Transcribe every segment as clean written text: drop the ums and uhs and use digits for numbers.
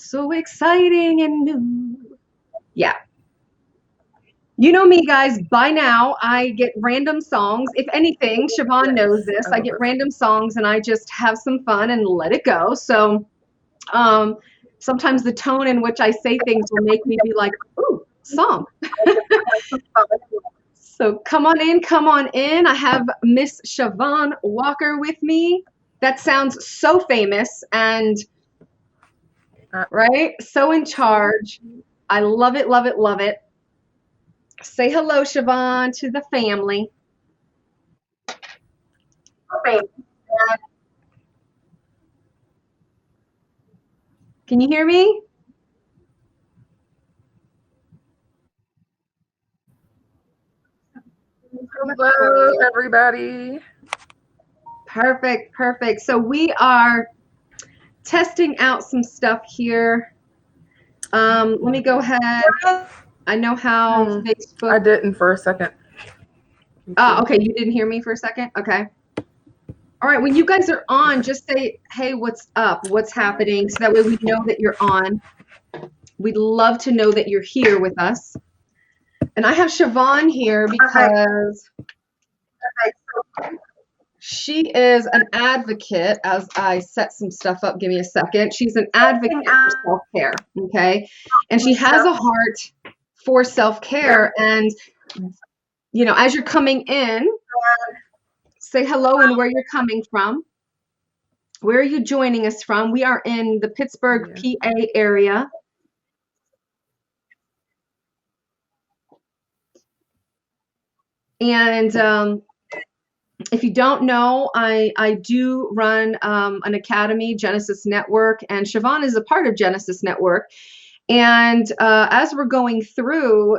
so exciting and new. Yeah. You know me, guys, by now I get random songs. If anything, Siobhan knows this. I get random songs and I just have some fun and let it go. So um, sometimes the tone in which I say things will make me be like, ooh, song. So come on in, come on in. I have Miss Siobhan Walker with me. That sounds so famous and right, so in charge. I love it, love it, love it. Say hello, Siobhan, to the family. Can you hear me? Hello, everybody. Perfect, perfect. So we are testing out some stuff here. Let me go ahead. I know how Facebook. I didn't for a second. Okay, you didn't hear me for a second? Okay. All right, when you guys are on, just say, hey, what's up? What's happening? So that way we know that you're on. We'd love to know that you're here with us. And I have Siobhan here because she is an advocate. As I set some stuff up, give me a second. She's an advocate for self-care, okay? And she has a heart for self-care. And, you know, as you're coming in, say hello and where you're coming from. Where are you joining us from? We are in the Pittsburgh, PA area. And if you don't know, I do run an academy, Genesis Network, and Siobhan is a part of Genesis Network. And as we're going through,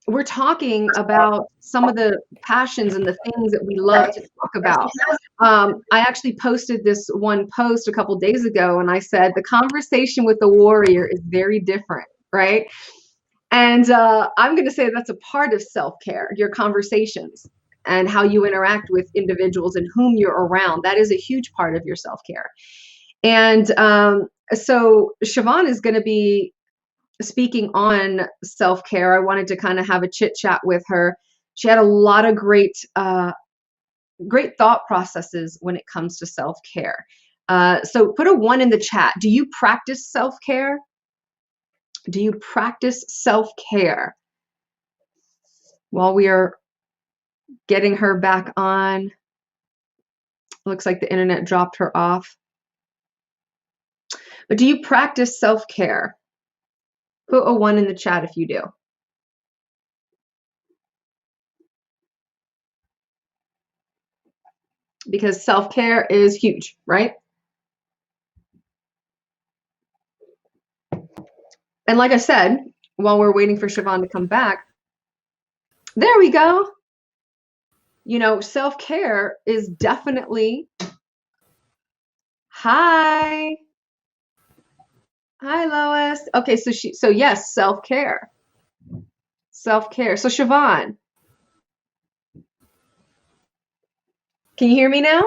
we're talking about some of the passions and the things that we love to talk about. I actually posted this one post a couple days ago, and I said, the conversation with the warrior is very different, right? And I'm going to say that's a part of self-care, your conversations and how you interact with individuals and whom you're around. That is a huge part of your self-care. And so Siobhan is going to be speaking on self-care. I wanted to kind of have a chit chat with her. She had a lot of great thought processes when it comes to self-care. So put a 1 in the chat. Do you practice self-care? Do you practice self-care? While we are getting her back on, looks like the internet dropped her off. But do you practice self-care? Put a 1 in the chat if you do. Because self-care is huge, right? And like I said, while we're waiting for Siobhan to come back, there we go. You know, self-care is definitely, hi Lois. Okay, so yes, self-care. Self-care. So Siobhan, can you hear me now?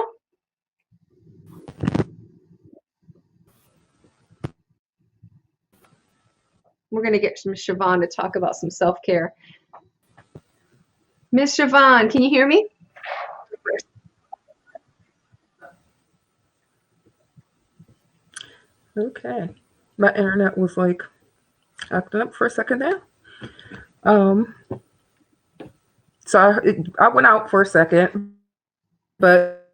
We're going to get Miss Siobhan to talk about some self-care. Miss Siobhan, can you hear me? Okay. My internet was like acting up for a second there. So I went out for a second, but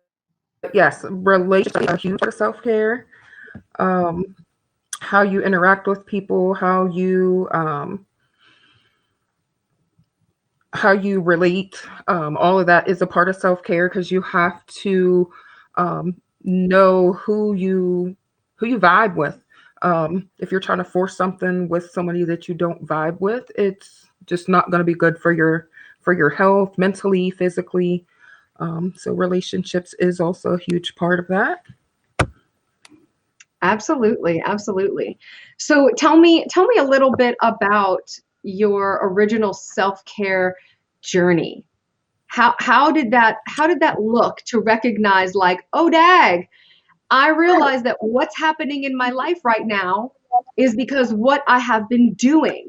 yes, relationships are huge for self-care. How you interact with people, how you relate, all of that is a part of self-care because you have to know who you vibe with. If you're trying to force something with somebody that you don't vibe with, it's just not going to be good for your health, mentally, physically. So relationships is also a huge part of that. Absolutely, absolutely. So tell me a little bit about your original self-care journey. How did that look to recognize, like, oh dag, I realize that what's happening in my life right now is because what I have been doing.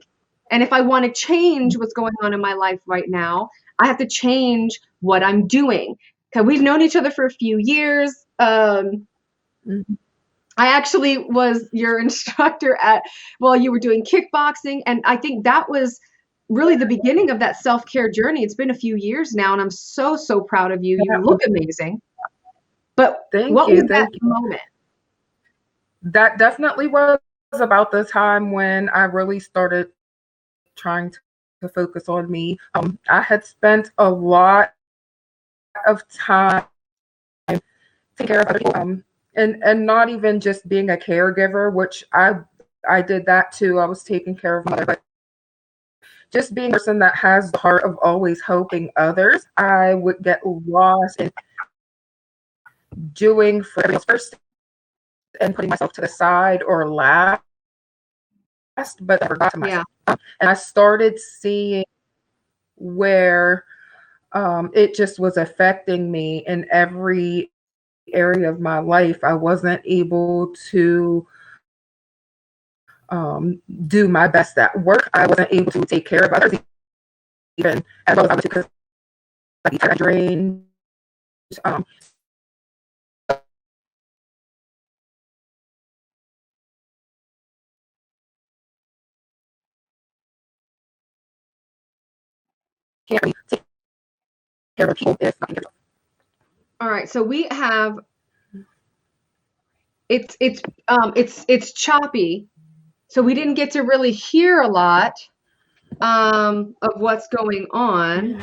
And if I want to change what's going on in my life right now, I have to change what I'm doing. Okay, we've known each other for a few years. Mhm. I actually was your instructor well, you were doing kickboxing. And I think that was really the beginning of that self-care journey. It's been a few years now, and I'm so, so proud of you. You Yeah. look amazing. But Thank what you. was that Thank you. moment? That definitely was about the time when I really started trying to focus on me. I had spent a lot of time taking care of other people, and not even just being a caregiver, which I did that too. I was taking care of mother, but just being a person that has the heart of always helping others. I would get lost in doing for everyone else first and putting myself to the side or last, but I forgot to Yeah. myself. And I started seeing where it just was affecting me in every area of my life. I wasn't able to do my best at work. I wasn't able to take care of others even as well as I was because I drained. Um, can't really take care of people if not. All right. So we have it's choppy. So we didn't get to really hear a lot of what's going on.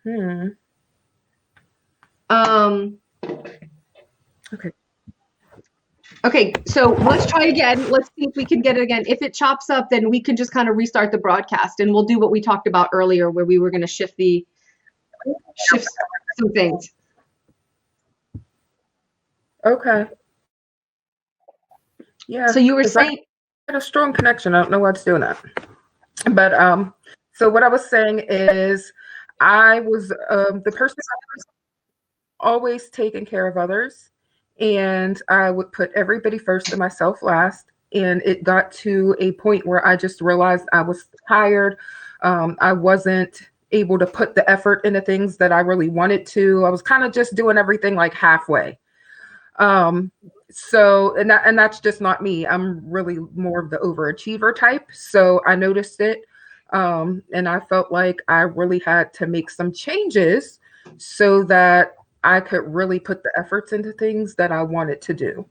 Hmm. Um, Okay. okay, so let's try again. Let's see if we can get it again. If it chops up, then we can just kind of restart the broadcast, and we'll do what we talked about earlier, where we were going to shift some things. Okay. Yeah, So you were because I saying, had a strong connection. I don't know what's doing that. But so what I was saying is I was the person that was always taking care of others, and I would put everybody first and myself last. And it got to a point where I just realized I was tired. I wasn't able to put the effort into things that I really wanted to. I was kind of just doing everything like halfway. Um, so and that's just not me. I'm really more of the overachiever type. So I noticed it. And I felt like I really had to make some changes so that I could really put the efforts into things that I wanted to do.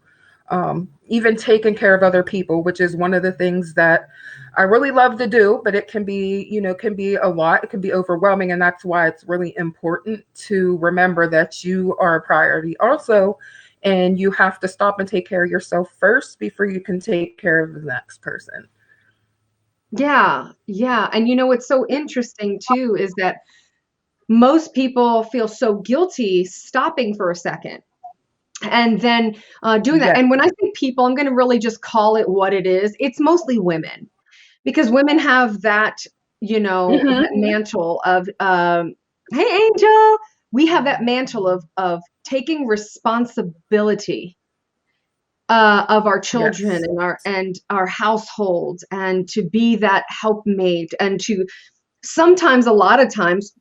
Even taking care of other people, which is one of the things that I really love to do, but it can be, can be a lot. It can be overwhelming. And that's why it's really important to remember that you are a priority also. And you have to stop and take care of yourself first before you can take care of the next person. yeah, yeah. And what's so interesting too is that most people feel so guilty stopping for a second and then doing that. Yeah. And when I say people, I'm going to really just call it what it is. It's mostly women, because women have that Hmm. mantle of, hey, Angel, we have that mantle of taking responsibility of our children Yes. and our households, and to be that helpmate, and to sometimes, a lot of times,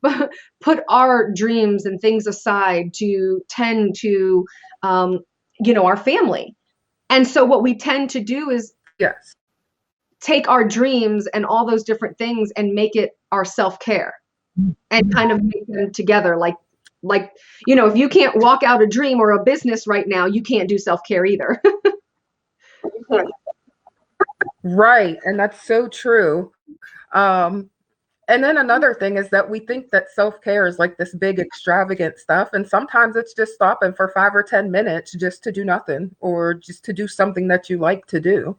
put our dreams and things aside to tend to um, our family. And so what we tend to do is Yes. take our dreams and all those different things and make it our self-care, and kind of make them together, like if you can't walk out a dream or a business right now, you can't do self-care either. Right. And that's so true. Um, and then another thing is that we think that self-care is like this big extravagant stuff. And sometimes it's just stopping for 5 or 10 minutes just to do nothing or just to do something that you like to do.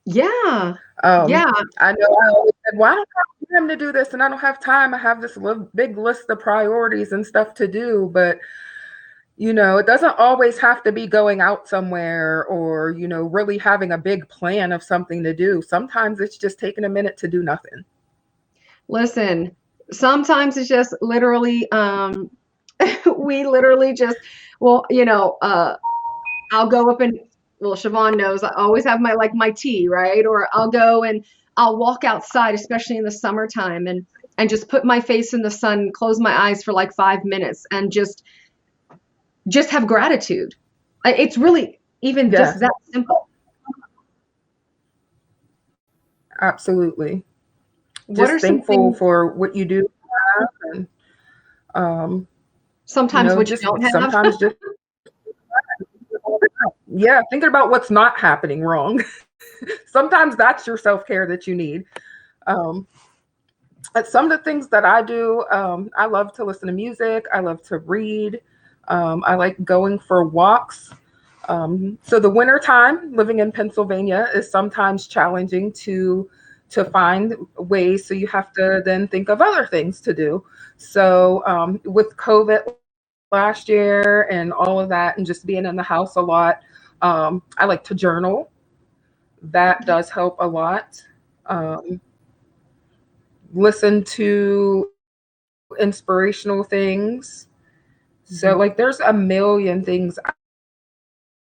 Yeah, Um, yeah. I know I always said, well, I don't have time to do this and I don't have time. I have this big list of priorities and stuff to do. But, it doesn't always have to be going out somewhere or, really having a big plan of something to do. Sometimes it's just taking a minute to do nothing. Listen, sometimes it's just literally we literally just, well, I'll go up and, well, Siobhan knows I always have my tea, right? Or I'll go and I'll walk outside, especially in the summertime, and just put my face in the sun, close my eyes for like 5 minutes, and just have gratitude. It's really even just Yes, that simple. absolutely. What are Just some thankful things for what you do have, and um, sometimes what you just don't have? sometimes just yeah, thinking about what's not happening wrong. Sometimes that's your self-care that you need. Um, some of the things that I do, I love to listen to music. I love to read. I like going for walks. So the winter time, living in Pennsylvania, is sometimes challenging to find ways. So you have to then think of other things to do. So with COVID last year and all of that, and just being in the house a lot, I like to journal. That Yeah. does help a lot. Um, Listen to inspirational things. So Mhm. like there's a million things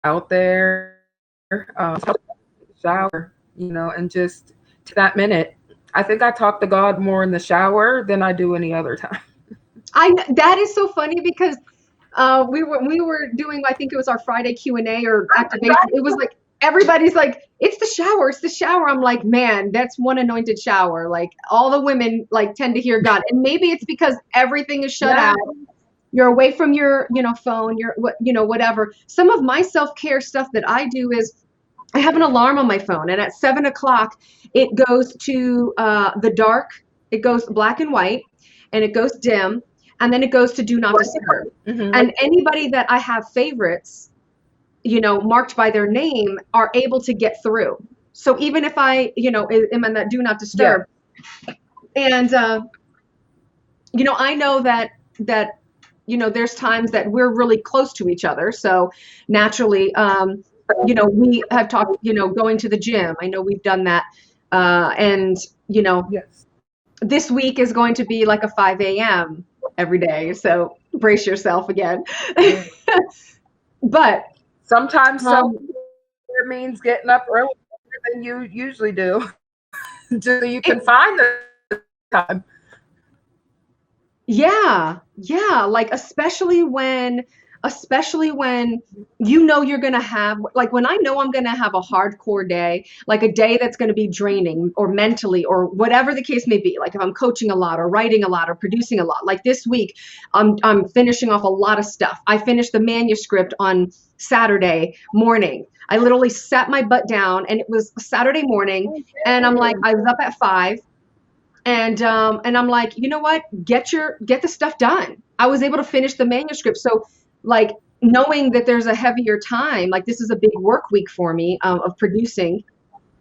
out there. Shower, and just to that minute. I think I talk to God more in the shower than I do any other time. That is so funny because we were doing, I think it was our Friday Q&A or activation. It was like everybody's like, it's the shower, it's the shower. I'm like, man, that's one anointed shower. Like all the women like tend to hear God. And maybe it's because everything is shut Yeah. out. You're away from your, phone, your what, whatever. Some of my self-care stuff that I do is I have an alarm on my phone, and at 7 o'clock it goes to the dark. It goes black and white, and it goes dim, and then it goes to do not disturb. Hmm. And anybody that I have favorites, marked by their name, are able to get through. So even if I, am in that do not Yeah. disturb, and I know that there's times that we're really close to each other, so naturally, we have talked, going to the gym. I know we've done that, and you know, Yes. this week is going to be like a 5 a.m. every day, so brace yourself again. Yeah. But Sometimes self um, care means getting up earlier than you usually do, just so you it can find the time. Yeah, yeah, like especially when you're gonna have, like, when I know I'm gonna have a hardcore day, like a day that's gonna be draining or mentally or whatever the case may be, like if I'm coaching a lot or writing a lot or producing a lot. Like this week, I'm finishing off a lot of stuff. I finished the manuscript on Saturday morning. I literally sat my butt down, and it was Saturday morning, and I'm like, I was up at 5, and I'm like, you know what? Get the stuff done. I was able to finish the manuscript. So like knowing that there's a heavier time, like this is a big work week for me, of producing.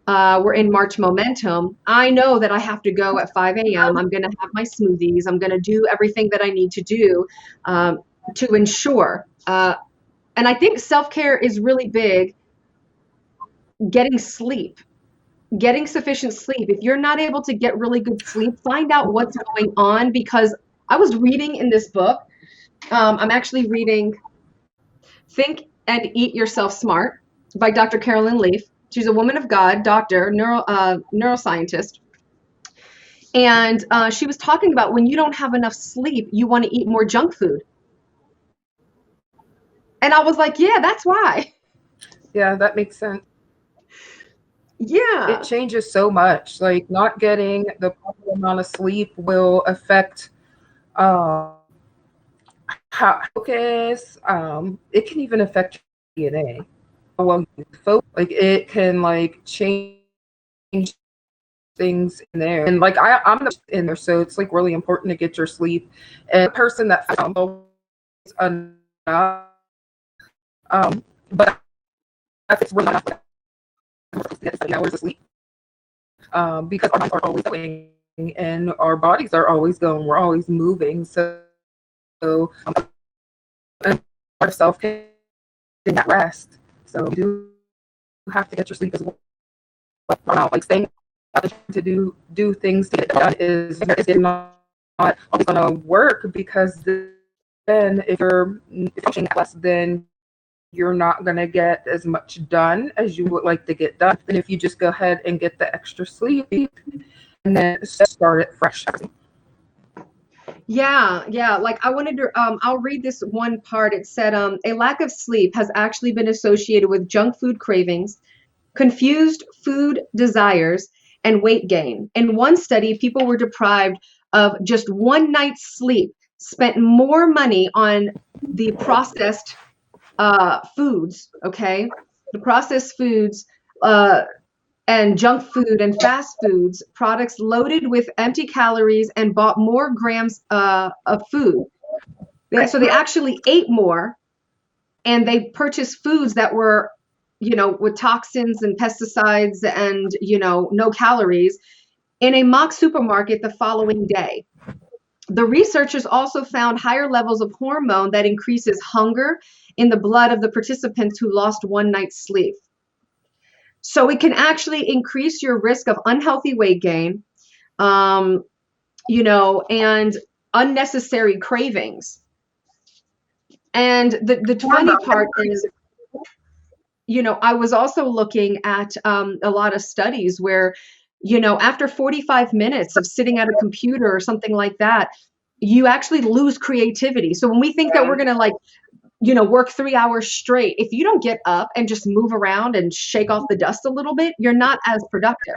We're in March momentum. I know that I have to go at 5 a.m. I'm gonna have my smoothies. I'm gonna do everything that I need to do, to ensure. And I think self-care is really big. Getting sleep, getting sufficient sleep. If you're not able to get really good sleep, find out what's going on, because I was reading in this book. I'm actually reading Think and Eat Yourself Smart by Dr. Carolyn Leaf. She's a woman of God, doctor, neuroscientist. And she was talking about when you don't have enough sleep, you want to eat more junk food. And I was like, yeah, that's why. Yeah, that makes sense. It Yeah. changes so much. Like not getting the proper amount of sleep will affect um, how focus. It can even affect your DNA. Well, like it can like change things in there, and like I'm in there, so it's like really important to get your sleep. And a person that enough, but if it's really enough, 7 hours of sleep, because our minds are always going and our bodies are always going. We're always moving, so part of self care is that rest. So you do have to get your sleep as well. Like staying out to do things to get done is not always going to work, because then if you're pushing less, then you're not going to get as much done as you would like to get done than if you just go ahead and get the extra sleep and then start it fresh. Yeah. Like I wanted to, I'll read this one part. It said, a lack of sleep has actually been associated with junk food cravings, confused food desires, and weight gain. In one study, people were deprived of just one night's sleep, spent more money on the processed foods, okay? The processed foods, and junk food and fast foods, products loaded with empty calories, and bought more grams of food. So they actually ate more, and they purchased foods that were, with toxins and pesticides and, no calories in a mock supermarket the following day. The researchers also found higher levels of hormone that increases hunger in the blood of the participants who lost one night's sleep. So it can actually increase your risk of unhealthy weight gain, and unnecessary cravings. And the funny part is, I was also looking at a lot of studies where, after 45 minutes of sitting at a computer or something like that, you actually lose creativity. So when we think that we're going to work 3 hours straight, if you don't get up and just move around and shake off the dust a little bit, you're not as productive.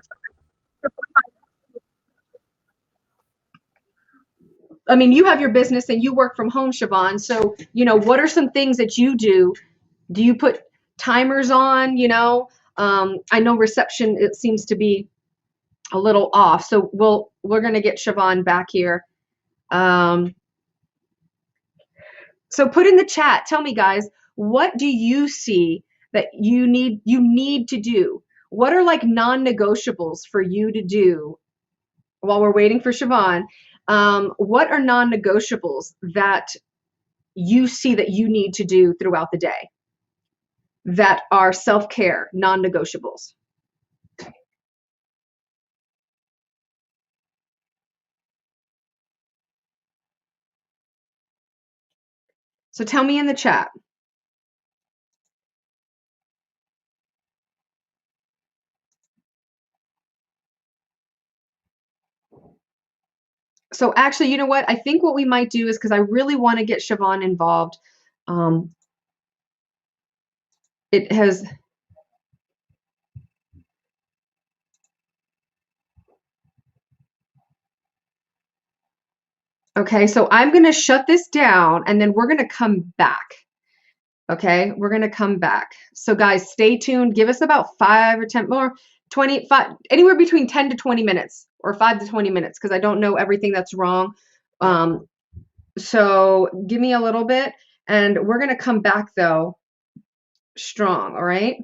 I mean, you have your business and you work from home, Siobhan. So, what are some things that you do? Do you put timers on? I know reception, it seems to be a little off. So we're going to get Siobhan back here. So put in the chat, tell me, guys, what do you see that you need to do? What are like non-negotiables for you to do while we're waiting for Siobhan? What are non-negotiables that you see that you need to do throughout the day that are self-care, non-negotiables? So tell me in the chat. So actually, you know what? I think what we might do is, because I really want to get Siobhan involved. It has. Okay, so I'm going to shut this down and then we're going to come back. Okay, we're going to come back. So guys, stay tuned. Give us about 5 or 10 more, 25, anywhere between 10 to 20 minutes or 5 to 20 minutes, because I don't know everything that's wrong. So give me a little bit and we're going to come back though strong. All right.